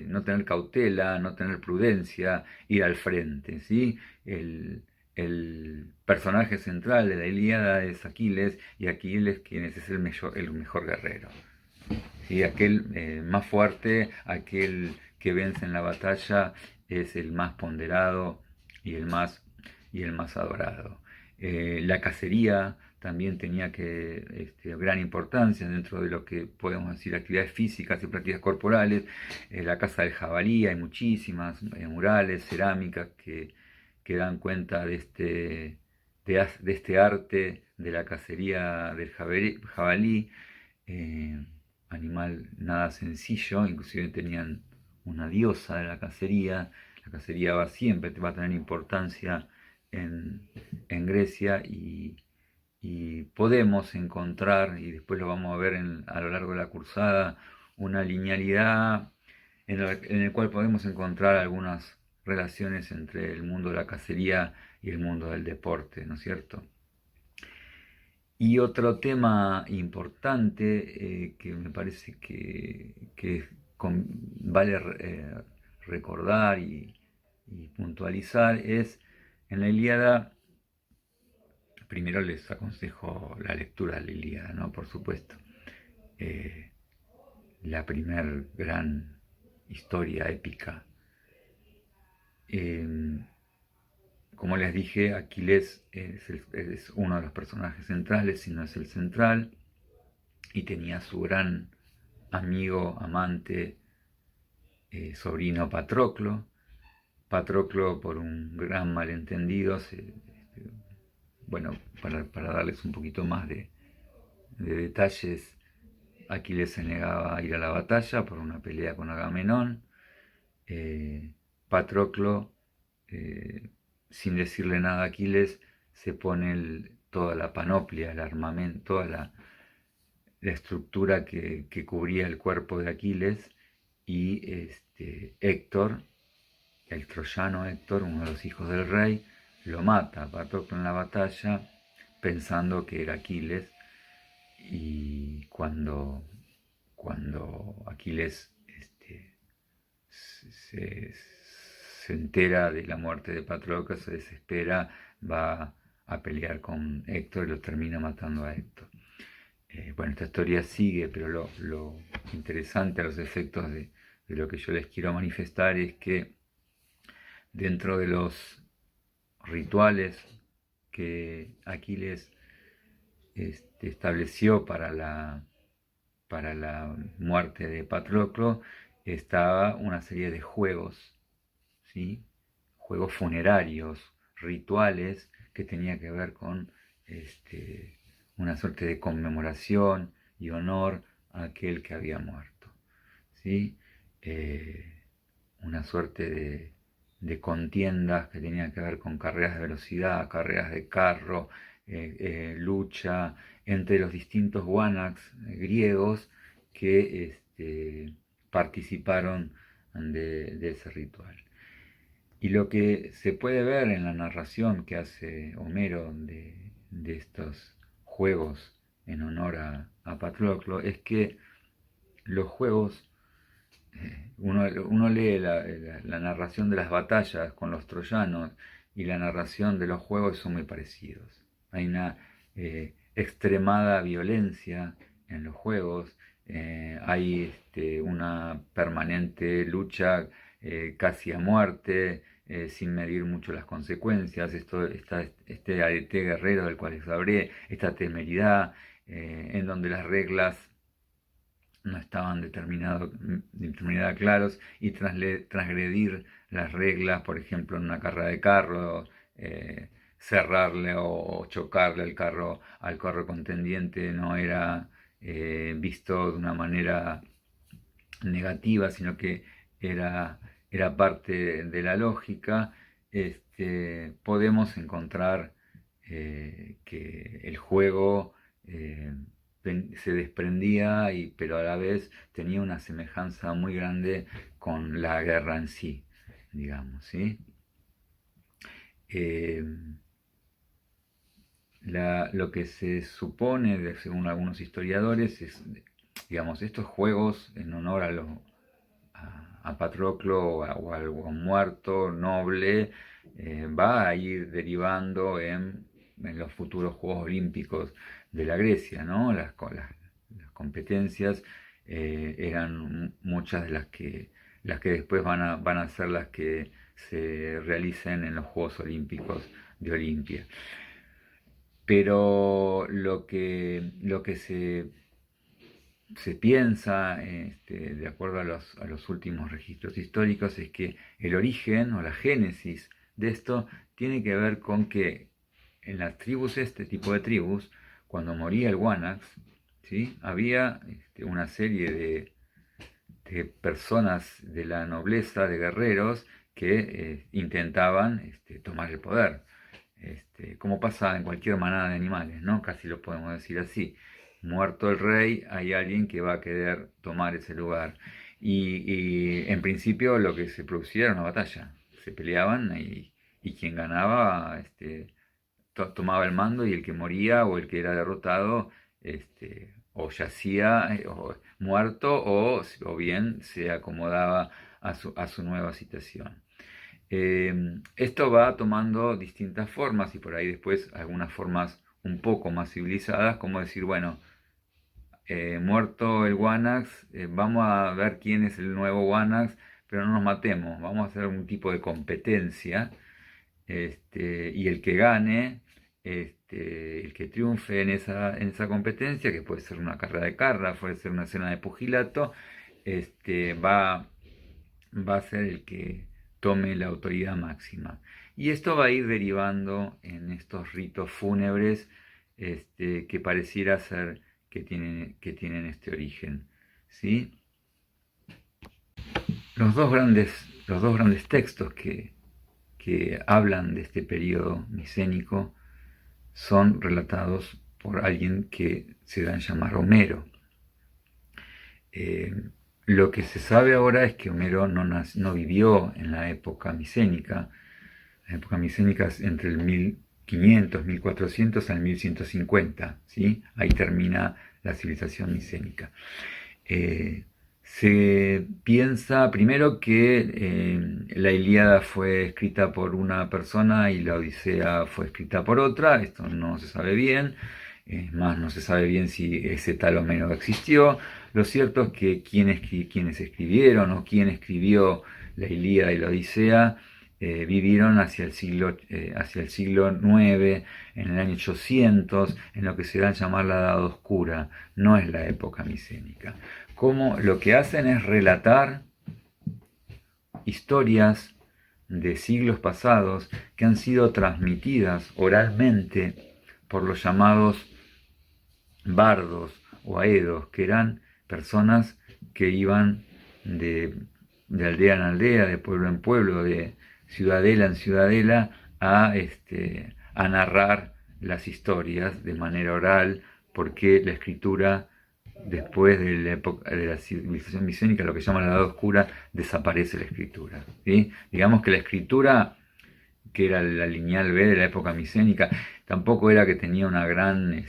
no tener cautela, no tener prudencia, ir al frente, ¿sí? El personaje central de la Ilíada es Aquiles, y Aquiles quien es el mejor guerrero. ¿Sí? Aquel más fuerte, aquel que vence en la batalla, es el más ponderado y el más adorado. La cacería también tenía gran importancia dentro de lo que podemos decir actividades físicas y prácticas corporales. La caza del jabalí, hay muchísimas murales, cerámicas que dan cuenta de este arte de la cacería del jabalí, animal nada sencillo, inclusive tenían una diosa de la cacería siempre va a tener importancia en Grecia, y podemos encontrar, y después lo vamos a ver a lo largo de la cursada, una linealidad en el cual podemos encontrar algunas relaciones entre el mundo de la cacería y el mundo del deporte, ¿no es cierto? Y otro tema importante que me parece que vale recordar y puntualizar es en la Ilíada. Primero les aconsejo la lectura de la Ilíada, ¿no? Por supuesto. La primer gran historia épica. Como les dije, Aquiles es uno de los personajes centrales, si no es el central, y tenía su gran amigo, amante, sobrino Patroclo. Patroclo, por un gran malentendido, bueno, para darles un poquito más de detalles, Aquiles se negaba a ir a la batalla por una pelea con Agamenón. Patroclo, sin decirle nada a Aquiles, se pone toda la panoplia, el armamento, toda la estructura que cubría el cuerpo de Aquiles, y Héctor, el troyano Héctor, uno de los hijos del rey, lo mata a Patroclo en la batalla pensando que era Aquiles, y cuando Aquiles se entera de la muerte de Patroclo, se desespera, va a pelear con Héctor y lo termina matando a Héctor. Bueno, esta historia sigue, pero lo interesante a los efectos de lo que yo les quiero manifestar es que dentro de los rituales que Aquiles estableció para la muerte de Patroclo, estaba una serie de juegos, ¿sí? Juegos funerarios, rituales que tenía que ver con una suerte de conmemoración y honor a aquel que había muerto, ¿sí? Una suerte de contiendas que tenían que ver con carreras de velocidad, carreras de carro, lucha entre los distintos guanacs griegos que participaron de ese ritual. Y lo que se puede ver en la narración que hace Homero de estos juegos en honor a Patroclo es que los juegos, uno lee la narración de las batallas con los troyanos y la narración de los juegos, son muy parecidos. Hay una extremada violencia en los juegos, hay una permanente lucha casi a muerte, sin medir mucho las consecuencias. Este arete guerrero del cual les hablé, esta temeridad, en donde las reglas no estaban determinadas claros, y transgredir las reglas, por ejemplo, en una carrera de carro, cerrarle o chocarle al carro contendiente no era visto de una manera negativa, sino que era parte de la lógica. Podemos encontrar que el juego se desprendía, pero a la vez tenía una semejanza muy grande con la guerra en sí, digamos, ¿sí? Eh, lo que se supone, según algunos historiadores, es, digamos, estos juegos en honor a Patroclo o a algún muerto noble, va a ir derivando en los futuros Juegos Olímpicos de la Grecia, ¿no? Las competencias eran muchas de las que después van a ser las que se realicen en los Juegos Olímpicos de Olimpia. Pero lo que se piensa, de acuerdo a los últimos registros históricos, es que el origen o la génesis de esto tiene que ver con que en las tribus, este tipo de tribus, cuando moría el Wanax, ¿sí? Había una serie de personas de la nobleza, de guerreros, que intentaban tomar el poder. Como pasa en cualquier manada de animales, ¿no? Casi lo podemos decir así. Muerto el rey, hay alguien que va a querer tomar ese lugar. Y en principio lo que se producía era una batalla. Se peleaban y quien ganaba tomaba el mando, y el que moría o el que era derrotado o yacía o muerto, o bien se acomodaba a su nueva situación. Esto va tomando distintas formas, y por ahí después algunas formas un poco más civilizadas, como decir, bueno, muerto el Wanax, vamos a ver quién es el nuevo Wanax, pero no nos matemos, vamos a hacer un tipo de competencia, y el que gane, el que triunfe en esa competencia, que puede ser una carrera de carra, puede ser una escena de pugilato, va a ser el que tome la autoridad máxima. Y esto va a ir derivando en estos ritos fúnebres que pareciera ser que tienen este origen, ¿sí? Los dos grandes textos que hablan de este periodo micénico son relatados por alguien que se da en llamar Homero. Lo que se sabe ahora es que Homero no vivió en la época micénica. La época micénica es entre el 1500, 1400 al 1150, ¿sí? Ahí termina la civilización micénica. Se piensa primero que la Ilíada fue escrita por una persona y la Odisea fue escrita por otra. Esto no se sabe bien. Es más, no se sabe bien si ese tal Homero existió. Lo cierto es que quienes escribieron o quién escribió la Ilíada y la Odisea vivieron hacia el siglo IX, en el año 800, en lo que se da a llamar la Edad Oscura. No es la época micénica. Como lo que hacen es relatar historias de siglos pasados que han sido transmitidas oralmente por los llamados bardos o aedos, que eran personas que iban de aldea en aldea, de pueblo en pueblo, de ciudadela en ciudadela, a narrar las historias de manera oral, porque la escritura, después de la época de la civilización micénica, lo que llama la Edad Oscura, desaparece la escritura, ¿sí? Digamos que la escritura, que era la lineal B de la época micénica, tampoco era que tenía una gran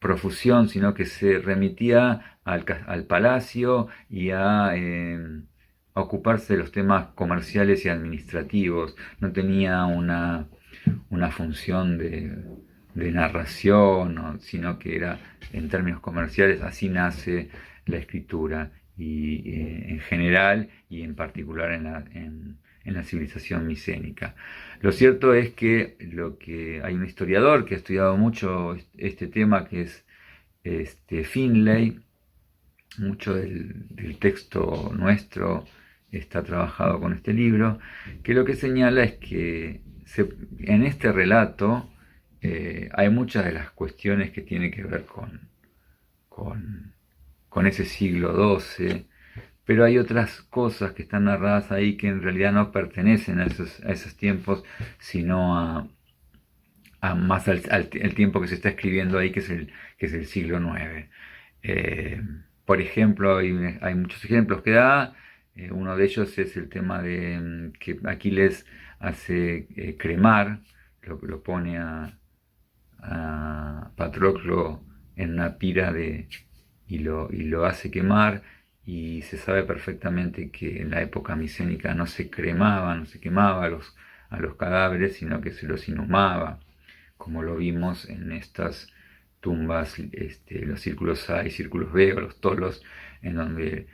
profusión, sino que se remitía al palacio y a ocuparse de los temas comerciales y administrativos. No tenía una función de narración, sino que era en términos comerciales. Así nace la escritura, y en general y en particular en la civilización micénica. Lo cierto es que hay un historiador que ha estudiado mucho este tema, que es Finlay. Mucho del texto nuestro está trabajado con este libro, que lo que señala es que en este relato hay muchas de las cuestiones que tienen que ver con, con ese siglo XII, pero hay otras cosas que están narradas ahí que en realidad no pertenecen a esos tiempos, sino más el tiempo que se está escribiendo ahí, que es el siglo IX. Eh, por ejemplo, hay muchos ejemplos que da. Uno de ellos es el tema de que Aquiles hace cremar, lo pone a Patroclo en una pira y lo hace quemar, y se sabe perfectamente que en la época micénica no se cremaba, no se quemaba a los cadáveres, sino que se los inhumaba, como lo vimos en estas tumbas, los círculos A y círculos B, o los tolos, en donde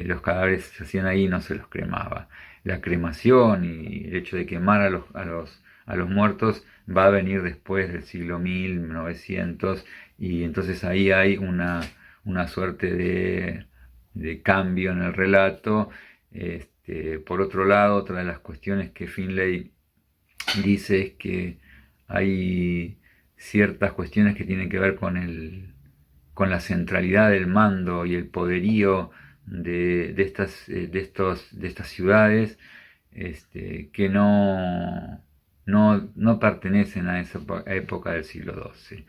los cadáveres se hacían ahí y no se los cremaba. La cremación y el hecho de quemar a los muertos va a venir después del siglo 1900, y entonces ahí hay una suerte de cambio en el relato. Por otro lado, otra de las cuestiones que Finlay dice es que hay ciertas cuestiones que tienen que ver con la centralidad del mando y el poderío de estas ciudades, que no pertenecen a esa época del siglo XII.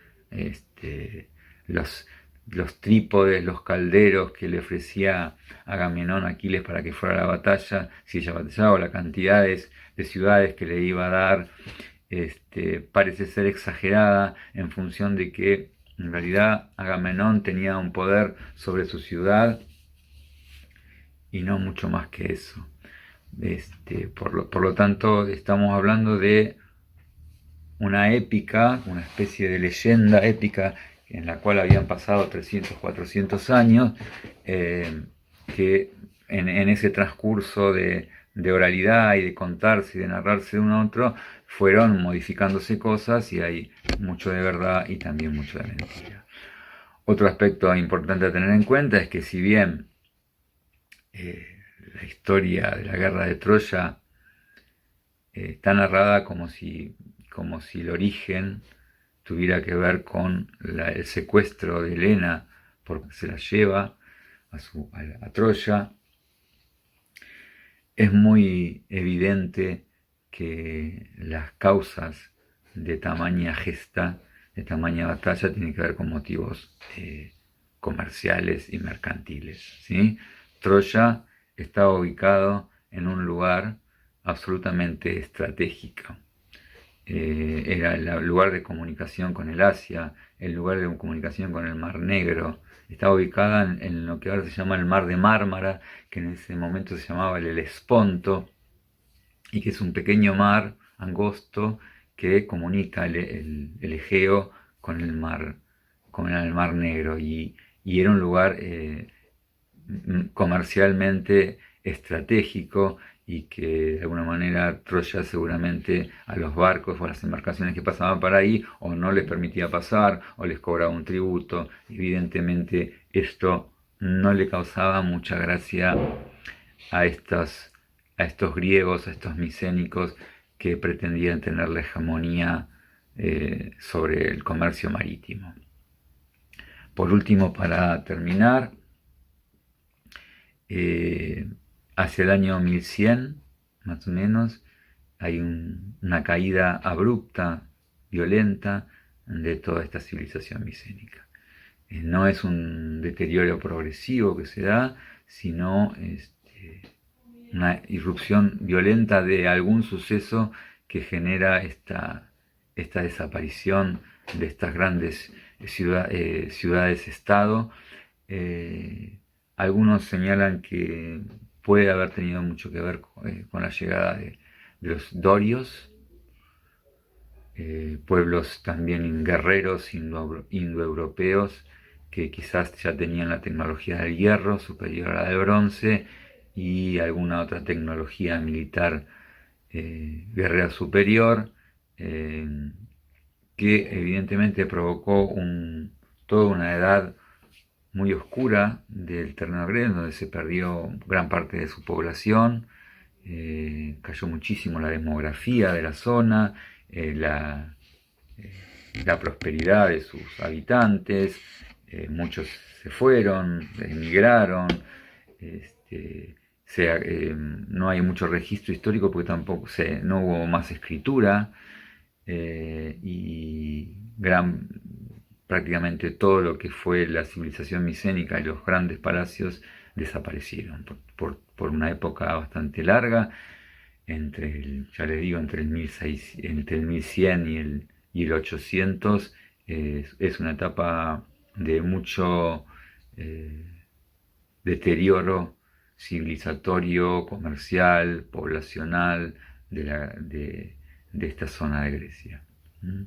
Los, los trípodes, los calderos que le ofrecía Agamenón a Aquiles para que fuera a la batalla, si ella batallaba, o las cantidades de ciudades que le iba a dar, parece ser exagerada en función de que en realidad Agamenón tenía un poder sobre su ciudad y no mucho más que eso. Por lo tanto, estamos hablando de una épica, una especie de leyenda épica en la cual habían pasado 300, 400 años, que en ese transcurso de oralidad y de contarse y de narrarse de uno a otro, fueron modificándose cosas, y hay mucho de verdad y también mucho de mentira. Otro aspecto importante a tener en cuenta es que si bien la historia de la guerra de Troya está narrada como si el origen tuviera que ver con el secuestro de Helena, porque se la lleva a Troya, es muy evidente que las causas de tamaña gesta, de tamaña batalla, tienen que ver con motivos comerciales y mercantiles, ¿sí? Troya estaba ubicado en un lugar absolutamente estratégico. Era el lugar de comunicación con el Asia, el lugar de comunicación con el Mar Negro. Estaba ubicada en lo que ahora se llama el Mar de Mármara, que en ese momento se llamaba el Helesponto, y que es un pequeño mar angosto que comunica el Egeo con el Mar Negro, y era un lugar comercialmente estratégico, y que de alguna manera Troya seguramente a los barcos o a las embarcaciones que pasaban por ahí o no les permitía pasar o les cobraba un tributo. Evidentemente esto no le causaba mucha gracia a estos griegos, a estos micénicos que pretendían tener la hegemonía sobre el comercio marítimo. Por último, para terminar, hacia el año 1100, más o menos, hay una caída abrupta, violenta, de toda esta civilización micénica. No es un deterioro progresivo que se da, sino una irrupción violenta de algún suceso que genera esta desaparición de estas grandes ciudades-estado. Algunos señalan que puede haber tenido mucho que ver con la llegada de los dorios, pueblos también guerreros indoeuropeos, que quizás ya tenían la tecnología del hierro superior a la del bronce, y alguna otra tecnología militar guerrera superior, que evidentemente provocó toda una edad muy oscura del terreno griego, donde se perdió gran parte de su población, cayó muchísimo la demografía de la zona, la prosperidad de sus habitantes, muchos se fueron, emigraron, este, no hay mucho registro histórico porque tampoco no hubo más escritura, y prácticamente todo lo que fue la civilización micénica y los grandes palacios desaparecieron por una época bastante larga, ya les digo, entre el 1100 y el 800. Es una etapa de mucho eh, deterioro civilizatorio, comercial, poblacional de esta zona de Grecia. ¿Mm?